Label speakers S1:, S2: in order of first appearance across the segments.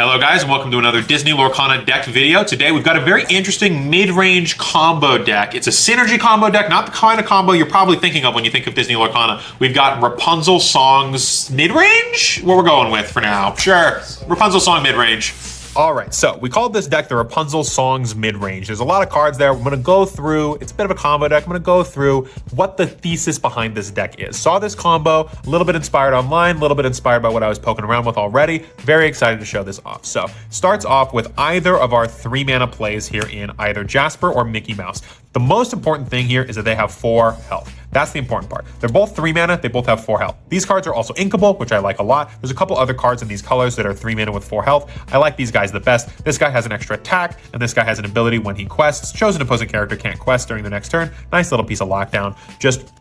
S1: Hello guys and welcome to another Disney Lorcana Deck video. Today we've got a very interesting mid-range combo deck. It's a synergy combo deck, not the kind of combo you're probably thinking of when you think of Disney Lorcana. We've got Rapunzel songs mid-range? What we're going with for now. Sure, Rapunzel song mid-range. All right, so we called this deck the Rapunzel Songs Mid-Range. There's a lot of cards there. I'm gonna go through, it's a bit of a combo deck. I'm gonna go through what the thesis behind this deck is. Saw this combo, a little bit inspired online, a little bit inspired by what I was poking around with already. Very excited to show this off. So, starts off with either of our 3 mana plays here in either Jasper or Mickey Mouse. The most important thing here is that they have 4 health. That's the important part. They're both 3 mana, they both have 4 health. These cards are also inkable, which I like a lot. There's a couple other cards in these colors that are 3 mana with 4 health. I like these guys the best. This guy has an extra attack, and this guy has an ability when he quests. Chosen opposing character can't quest during the next turn. Nice little piece of lockdown. Just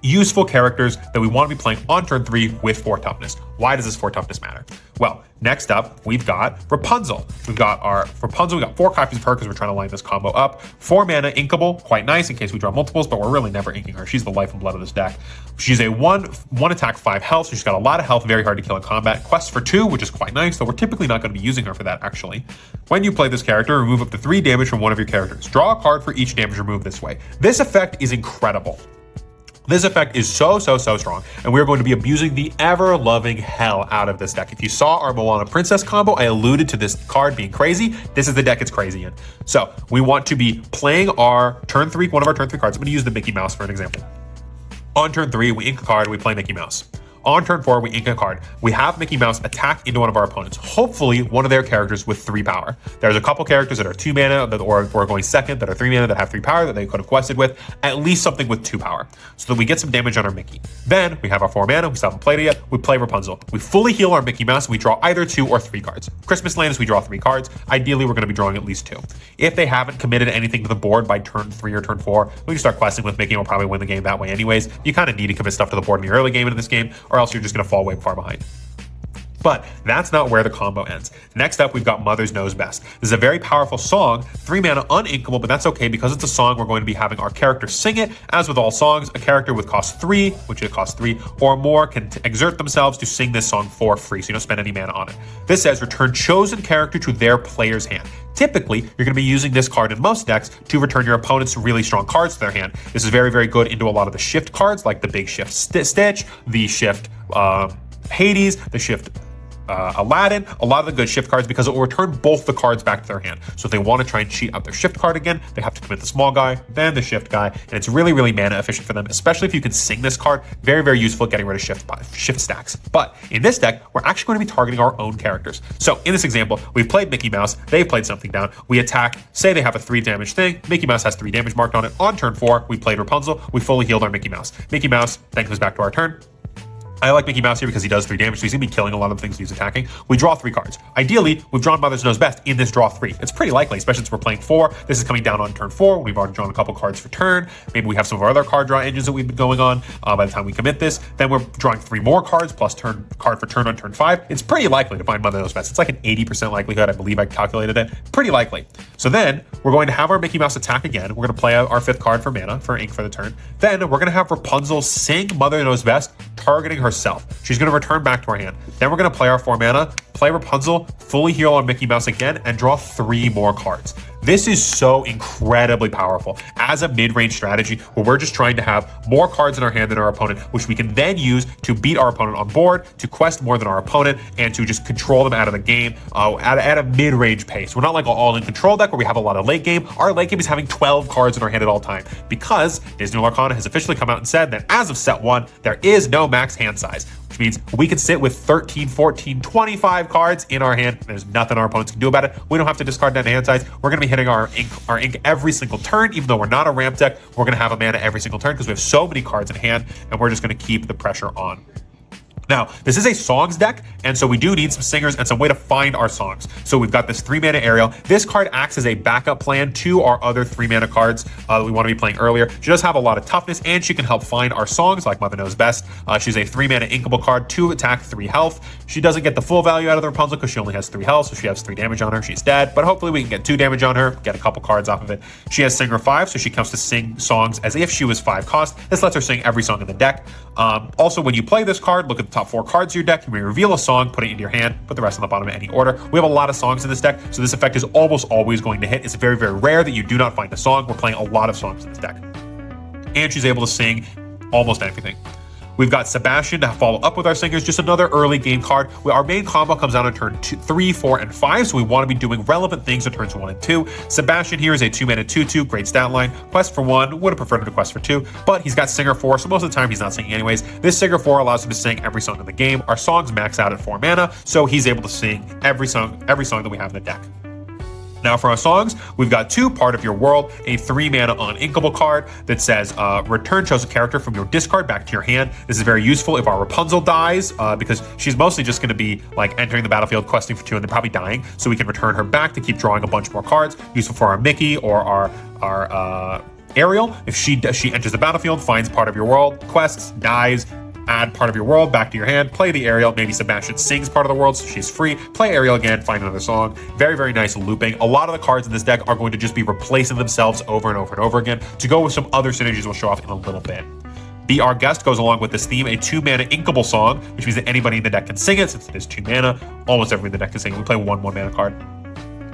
S1: useful characters that we want to be playing on turn 3 with 4 toughness. Why does this 4 toughness matter? Well, next up, we've got Rapunzel. We've got our Rapunzel, we've got 4 copies of her because we're trying to line this combo up. 4 mana inkable, quite nice in case we draw multiples, but we're really never inking her. She's the life and blood of this deck. She's a 1 attack, 5 health, so she's got a lot of health, very hard to kill in combat. Quest for 2, which is quite nice, so we're typically not going to be using her for that, actually. When you play this character, remove up to 3 damage from one of your characters. Draw a card for each damage removed this way. This effect is incredible. This effect is so strong, and we're going to be abusing the ever-loving hell out of this deck. If you saw our Moana Princess combo, I alluded to this card being crazy. This is the deck it's crazy in. So we want to be playing our turn 3, one of our turn 3 cards. I'm going to use the Mickey Mouse for an example. On turn 3, we ink a card, we play Mickey Mouse. On turn 4, we ink a card. We have Mickey Mouse attack into one of our opponents, hopefully one of their characters with 3 power. There's a couple characters that are 2 mana, or if we're going second, that are 3 mana that have 3 power that they could have quested with, at least something with 2 power, so that we get some damage on our Mickey. Then we have our 4 mana, we still haven't played it yet, we play Rapunzel. We fully heal our Mickey Mouse, and we draw either 2 or 3 cards. Christmas Land is we draw 3 cards. Ideally, we're going to be drawing at least 2. If they haven't committed anything to the board by turn 3 or turn 4, we can start questing with Mickey, and we'll probably win the game that way anyways. You kind of need to commit stuff to the board in the early game in this game, or else you're just going to fall way far behind. But that's not where the combo ends. Next up, we've got Mother's Knows Best. This is a very powerful song, 3 mana uninkable, but that's okay because it's a song we're going to be having our character sing it. As with all songs, a character with cost 3, which it costs 3 or more, can exert themselves to sing this song for free, so you don't spend any mana on it. This says return chosen character to their player's hand. Typically, you're going to be using this card in most decks to return your opponent's really strong cards to their hand. This is very good into a lot of the shift cards, like the big shift Stitch, the shift Hades, the shift Aladdin, a lot of the good shift cards, because it will return both the cards back to their hand. So if they want to try and cheat out their shift card again, they have to commit the small guy, then the shift guy, and it's really mana efficient for them, especially if you can sing this card. Very useful at getting rid of shift stacks. But in this deck, we're actually going to be targeting our own characters. So in this example, we've played Mickey Mouse, they've played something down, we attack, say they have a 3 damage thing, Mickey Mouse has 3 damage marked on it. On turn 4, we played Rapunzel, we fully healed our Mickey Mouse. Mickey Mouse then comes back to our turn. I like Mickey Mouse here because he does 3 damage, so he's going to be killing a lot of the things he's attacking. We draw 3 cards. Ideally, we've drawn Mother's Knows Best in this draw 3. It's pretty likely, especially since we're playing 4. This is coming down on turn 4. We've already drawn a couple cards for turn. Maybe we have some of our other card draw engines that we've been going on by the time we commit this. Then we're drawing 3 more cards plus card for turn on turn 5. It's pretty likely to find Mother Knows Best. It's like an 80% likelihood. I believe I calculated it. Pretty likely. So then we're going to have our Mickey Mouse attack again. We're going to play out our 5th card for mana, for ink for the turn. Then we're going to have Rapunzel sing Mother Knows Best, targeting herself. She's going to return back to our hand. Then we're going to play our 4 mana, play Rapunzel, fully heal on Mickey Mouse again, and draw 3 more cards. This is so incredibly powerful as a mid-range strategy where we're just trying to have more cards in our hand than our opponent, which we can then use to beat our opponent on board, to quest more than our opponent, and to just control them out of the game at a mid-range pace. We're not like an all-in control deck where we have a lot of late game. Our late game is having 12 cards in our hand at all time because Disney Lorcana has officially come out and said that as of set 1, there is no max hand size, which means we can sit with 13, 14, 25 cards in our hand. There's nothing our opponents can do about it. We don't have to discard down to hand size. We're going to be hitting our ink every single turn. Even though we're not a ramp deck, we're going to have a mana every single turn because we have so many cards in hand, and we're just going to keep the pressure on. Now, this is a songs deck, and so we do need some singers and some way to find our songs. So we've got this 3 mana Ariel. This card acts as a backup plan to our other 3 mana cards that we want to be playing earlier. She does have a lot of toughness, and she can help find our songs like Mother Knows Best. She's a 3 mana inkable card, 2 attack, 3 health. She doesn't get the full value out of the Rapunzel because she only has 3 health, so she has 3 damage on her. She's dead, but hopefully we can get 2 damage on her, get a couple cards off of it. She has Singer 5, so she comes to sing songs as if she was 5 cost. This lets her sing every song in the deck. Also, when you play this card, look at the top 4 cards of your deck. You may reveal a song, put it into your hand, put the rest on the bottom in any order. We have a lot of songs in this deck, so this effect is almost always going to hit. It's very, very rare that you do not find a song. We're playing a lot of songs in this deck. And she's able to sing almost everything. We've got Sebastian to follow up with our singers, just another early game card. Our main combo comes out on turn 3, 4, and 5, so we want to be doing relevant things on turns 1 and 2. Sebastian here is a 2-mana 2/2, great stat line. Quest for 1, would have preferred him to quest for 2, but he's got Singer 4, so most of the time he's not singing anyways. This Singer 4 allows him to sing every song in the game. Our songs max out at 4 mana, so he's able to sing every song that we have in the deck. Now for our songs, we've got 2 Part of Your World, a 3-mana uninkable card that says return chosen character from your discard back to your hand. This is very useful if our Rapunzel dies, because she's mostly just going to be like entering the battlefield, questing for 2, and then probably dying. So we can return her back to keep drawing a bunch more cards. Useful for our Mickey or our Ariel. If she enters the battlefield, finds Part of Your World, quests, dies, add Part of Your World back to your hand, play the Ariel, maybe Sebastian sings Part of the World, so she's free, play Ariel again, find another song. Very, very nice looping. A lot of the cards in this deck are going to just be replacing themselves over and over and over again to go with some other synergies we'll show off in a little bit. Be Our Guest goes along with this theme, a 2-mana inkable song, which means that anybody in the deck can sing it. Since it is 2 mana, almost everybody in the deck can sing it. We play 1 1-mana card.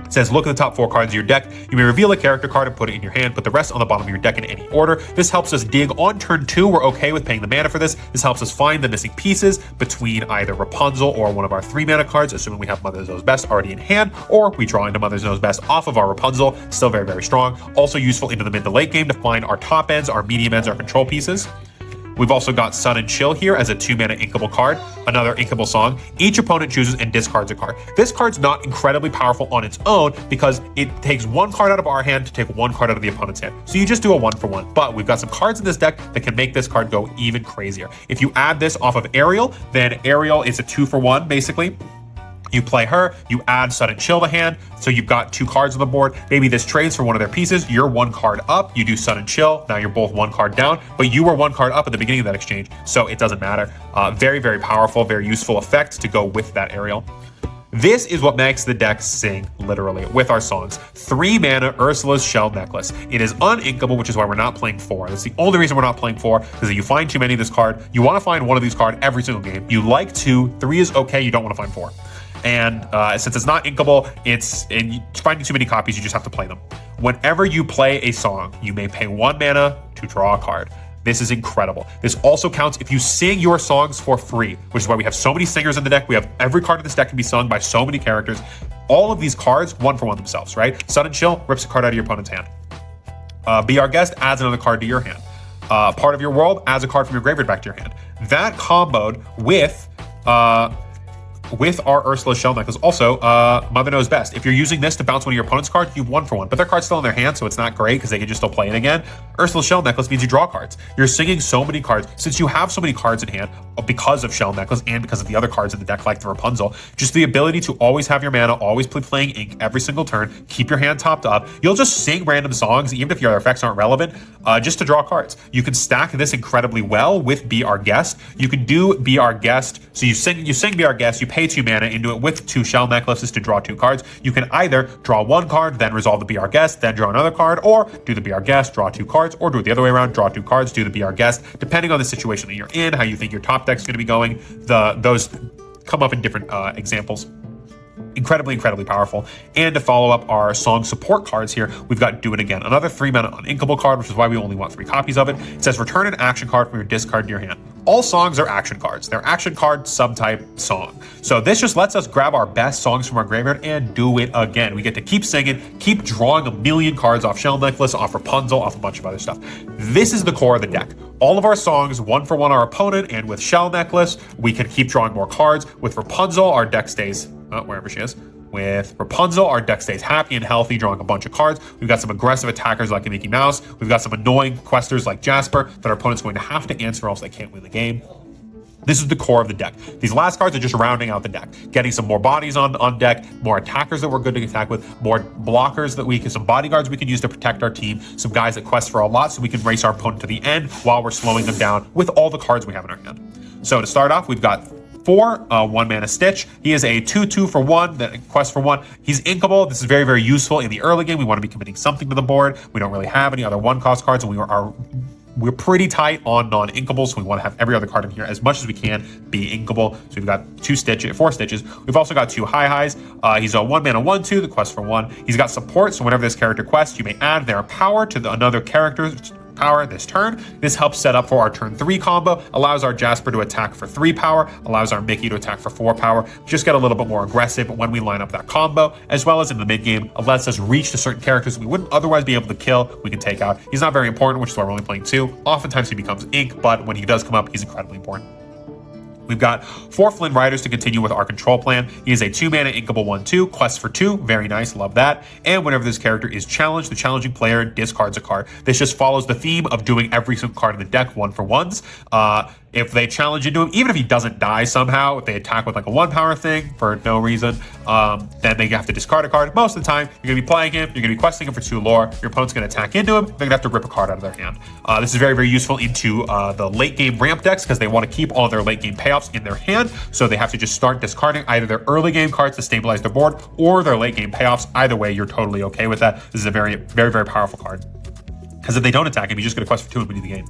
S1: It says, look at the top 4 cards of your deck. You may reveal a character card and put it in your hand. Put the rest on the bottom of your deck in any order. This helps us dig on turn 2. We're okay with paying the mana for this. This helps us find the missing pieces between either Rapunzel or one of our 3-mana cards, assuming we have Mother Knows Best already in hand, or we draw into Mother Knows Best off of our Rapunzel. Still very, very strong. Also useful into the mid to late game to find our top ends, our medium ends, our control pieces. We've also got Sun and Chill here as a 2-mana inkable card, another inkable song. Each opponent chooses and discards a card. This card's not incredibly powerful on its own because it takes 1 card out of our hand to take 1 card out of the opponent's hand. So you just do a 1-for-1. But we've got some cards in this deck that can make this card go even crazier. If you add this off of Ariel, then Ariel is a 2-for-1 basically. You play her, you add Sudden Chill to hand, so you've got 2 cards on the board. Maybe this trades for one of their pieces. You're 1 card up, you do Sudden Chill, now you're both 1 card down, but you were 1 card up at the beginning of that exchange, so it doesn't matter. Very, very powerful, very useful effect to go with that Ariel. This is what makes the deck sing, literally, with our songs. 3-mana Ursula's Shell Necklace. It is uninkable, which is why we're not playing 4. That's the only reason we're not playing 4, because if you find too many of this card, you want to find one of these cards every single game. You like 2, 3 is okay, you don't want to find 4. And since it's not inkable, and finding too many copies, you just have to play them. Whenever you play a song, you may pay 1 mana to draw a card. This is incredible. This also counts if you sing your songs for free, which is why we have so many singers in the deck. We have every card in this deck can be sung by so many characters. All of these cards, 1-for-1 themselves, right? Sudden Chill rips a card out of your opponent's hand. Be Our Guest adds another card to your hand. Part of Your World adds a card from your graveyard back to your hand. That comboed with our Ursula Shell Necklace. Also, Mother Knows Best. If you're using this to bounce one of your opponent's cards, you've 1-for-1. But their card's still in their hand, so it's not great because they can just still play it again. Ursula Shell Necklace means you draw cards. You're singing so many cards. Since you have so many cards in hand, because of Shell Necklace and because of the other cards in the deck, like the Rapunzel, just the ability to always have your mana, always playing ink every single turn, keep your hand topped up. You'll just sing random songs, even if your other effects aren't relevant, just to draw cards. You can stack this incredibly well with Be Our Guest. You can do Be Our Guest. So you sing Be Our Guest, you pay 2 mana into it with 2 Shell Necklaces to draw 2 cards. You can either draw 1 card, then resolve the Be Our Guest, then draw another card, or do the Be Our Guest, draw 2 cards, or do it the other way around, draw 2 cards, do the Be Our Guest, depending on the situation that you're in, how you think your top deck's going to be going. Those come up in different examples. Incredibly, incredibly powerful. And to follow up our song support cards here, we've got Do It Again, another 3-mana uninkable card, which is why we only want 3 copies of it. It says return an action card from your discard to your hand. All songs are action cards. They're action card subtype song. So this just lets us grab our best songs from our graveyard and do it again. We get to keep singing, keep drawing a million cards off Shell Necklace, off Rapunzel, off a bunch of other stuff. This is the core of the deck. All of our songs, 1-for-1 our opponent, and with Shell Necklace, we can keep drawing more cards. With Rapunzel, our deck stays, wherever she is. With Rapunzel, our deck stays happy and healthy, drawing a bunch of cards. We've got some aggressive attackers like Mickey Mouse. We've got some annoying questers like Jasper that our opponent's going to have to answer or else they can't win the game. This is the core of the deck. These last cards are just rounding out the deck, getting some more bodies on deck, more attackers that we're good to attack with, more blockers that we can, some bodyguards we can use to protect our team, some guys that quest for a lot so we can race our opponent to the end while we're slowing them down with all the cards we have in our hand. So to start off, we've got 4, 1-mana Stitch. He is a 2/2 for 1, that quest for 1. He's inkable. This is very, very useful in the early game. We want to be committing something to the board. We don't really have any other 1-cost cards, and we are we're pretty tight on non-inkables, so we want to have every other card in here as much as we can be inkable. So we've got 4 stitches. We've also got 2 Heihei's. He's a 1-mana 1/2 that quests for 1. He's got support, so whenever this character quests, you may add their power to another character's power this turn. This helps set up for our turn 3 combo, allows our Jasper to attack for 3 power, allows our Mickey to attack for 4 power, just get a little bit more aggressive when we line up that combo, as well as in the mid game, it lets us reach to certain characters we wouldn't otherwise be able to kill, we can take out. He's not very important, which is why we're only playing 2. Oftentimes he becomes ink, but when he does come up, he's incredibly important. We've got 4 Flynn Riders to continue with our control plan. He is a 2-mana inkable 1/2, quest for 2, very nice, love that. And whenever this character is challenged, the challenging player discards a card. This just follows the theme of doing every single card in the deck 1-for-1s. If they challenge into him, even if he doesn't die somehow, if they attack with like a 1-power thing for no reason, then they have to discard a card. Most of the time, you're going to be playing him, you're going to be questing him for 2 lore, your opponent's going to attack into him, they're going to have to rip a card out of their hand. This is very, very useful into the late game ramp decks because they want to keep all their late game payoffs in their hand, so they have to just start discarding either their early game cards to stabilize their board or their late game payoffs. Either way, you're totally okay with that. This is a very, very, very powerful card because if they don't attack him, he's just going to quest for 2 and win the game.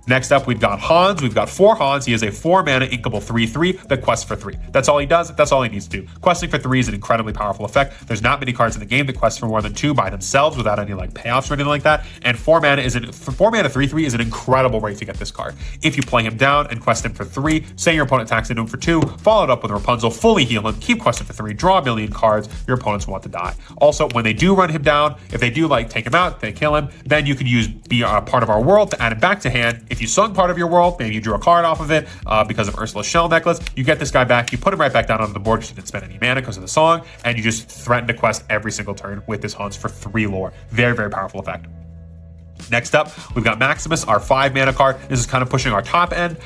S1: Next up, we've got Hans. We've got 4 Hans. He is a 4-mana inkable 3/3 that quests for 3. That's all he does. That's all he needs to do. Questing for 3 is an incredibly powerful effect. There's not many cards in the game that quest for more than 2 by themselves without any like payoffs or anything like that. And 4-mana 3/3 is an incredible way to get this card. If you play him down and quest him for 3, say your opponent attacks into him for 2, follow it up with Rapunzel, fully heal him, keep questing for 3, draw a million cards, your opponents want to die. Also, when they do run him down, if they do like take him out, they kill him, then you can be a part of our world to add him back to hand. If you sung part of your world, maybe you drew a card off of it because of Ursula's shell necklace, you get this guy back, you put him right back down onto the board because you didn't spend any mana because of the song, and you just threaten to quest every single turn with this Hans for 3 lore. Very, very powerful effect. Next up, we've got Maximus, our 5-mana card. This is kind of pushing our top end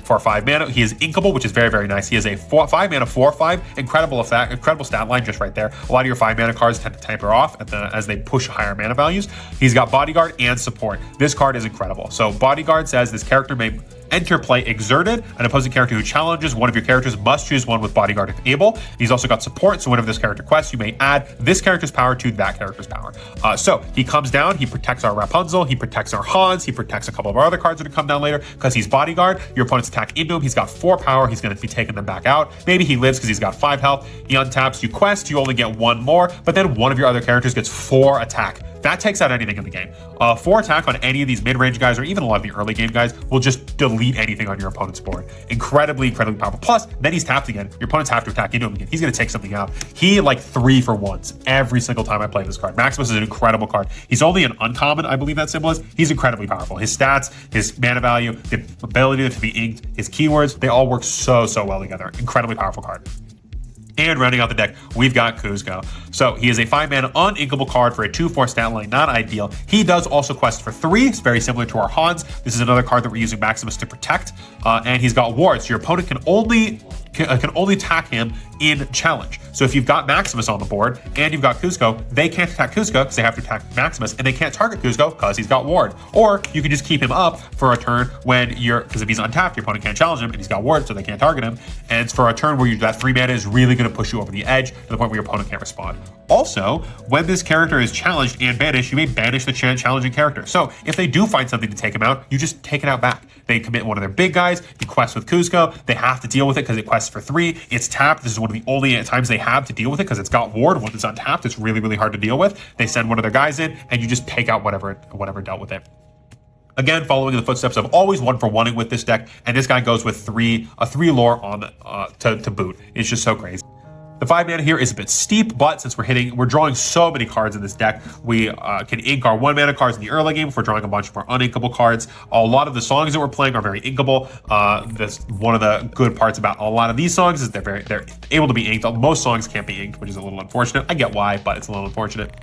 S1: for 5 mana. He is inkable, which is very, very nice. He is a 5-mana 4/5, incredible effect, incredible stat line just right there. A lot of your 5-mana cards tend to taper off as they push higher mana values. He's got Bodyguard and Support. This card is incredible. So Bodyguard says this character may enter play exerted. An opposing character who challenges one of your characters must choose one with Bodyguard if able. He's also got Support, so whenever this character quests, you may add this character's power to that character's power. So he comes down, he protects our Rapunzel, he protects our Hans, he protects a couple of our other cards that come down later because he's Bodyguard. Your opponent's attack into him, he's got 4 power, he's going to be taking them back out. Maybe he lives because he's got 5 health. He untaps, you quest, you only get 1 more, but then one of your other characters gets 4 attack. That takes out anything in the game. 4 attack on any of these mid-range guys or even a lot of the early game guys will just delete anything on your opponent's board. Incredibly, incredibly powerful. Plus, then he's tapped again. Your opponents have to attack into him again. He's going to take something out. He like 3-for-1s every single time I play this card. Maximus is an incredible card. He's only an uncommon, I believe that symbol is. He's incredibly powerful. His stats, his mana value, the ability to be inked, his keywords, they all work so, so well together. Incredibly powerful card. And rounding out the deck, we've got Kuzco. So he is a 5-mana uninkable card for a 2/4 stat line, not ideal. He does also quest for 3. It's very similar to our Hans. This is another card that we're using Maximus to protect. And he's got wards. So your opponent can only attack him in challenge. So if you've got Maximus on the board and you've got Kuzco, they can't attack Kuzco because they have to attack Maximus, and they can't target Kuzco because he's got ward. Or you can just keep him up for a turn because if he's untapped, your opponent can't challenge him, and he's got ward, so they can't target him. And it's for a turn where that 3 mana is really going to push you over the edge to the point where your opponent can't respond. Also, when this character is challenged and banished, you may banish the challenging character. So if they do find something to take him out, you just take it out back. They commit one of their big guys, you quest with Kuzco, they have to deal with it because it quests for 3. It's tapped. This is one of the only times they have to deal with it because it's got ward. When it's untapped, it's really, really hard to deal with. They send one of their guys in, and you just take out whatever dealt with it. Again, following in the footsteps of always 1-for-1ing with this deck, and this guy goes with a 3 lore on to boot. It's just so crazy. The 5-mana here is a bit steep, but since we're drawing so many cards in this deck, we can ink our 1-mana cards in the early game if we're drawing a bunch of our uninkable cards. A lot of the songs that we're playing are very inkable. That's one of the good parts about a lot of these songs is they're able to be inked. Most songs can't be inked, which is a little unfortunate. I get why, but it's a little unfortunate.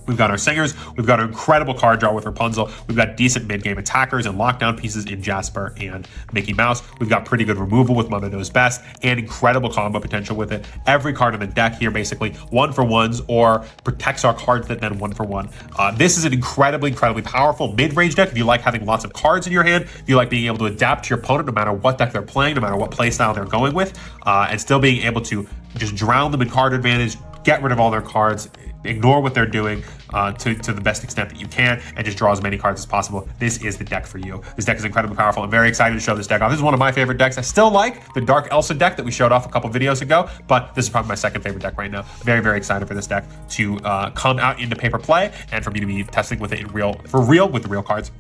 S1: We've got our singers, we've got an incredible card draw with Rapunzel, we've got decent mid-game attackers and lockdown pieces in Jasper and Mickey Mouse, we've got pretty good removal with Mother Knows Best, and incredible combo potential with it. Every card in the deck here basically 1-for-1s or protects our cards that then 1-for-1. This is an incredibly, incredibly powerful mid-range deck if you like having lots of cards in your hand, if you like being able to adapt to your opponent no matter what deck they're playing, no matter what play style they're going with, and still being able to just drown them in card advantage, get rid of all their cards, ignore what they're doing. to the best extent that you can and just draw as many cards as possible, this is the deck for you. This deck is incredibly powerful. I'm very excited to show this deck off. This is one of my favorite decks. I still like the Dark Elsa deck that we showed off a couple videos ago, but this is probably my second favorite deck right now. Very, very excited for this deck to come out into paper play and for me to be testing with it for real with the real cards.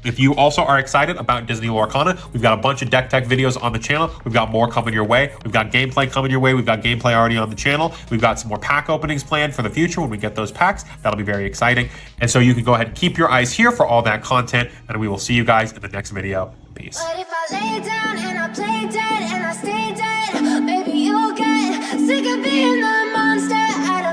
S1: If you also are excited about Disney Lorcana, we've got a bunch of deck tech videos on the channel. We've got more coming your way. We've got gameplay coming your way. We've got gameplay already on the channel. We've got some more pack openings planned for the future when we get those packs. That'll be very exciting. And so you can go ahead and keep your eyes here for all that content, and we will see you guys in the next video. Peace.
S2: But if I lay down and I play dead and I stay dead, maybe you'll get sick of being the monster out of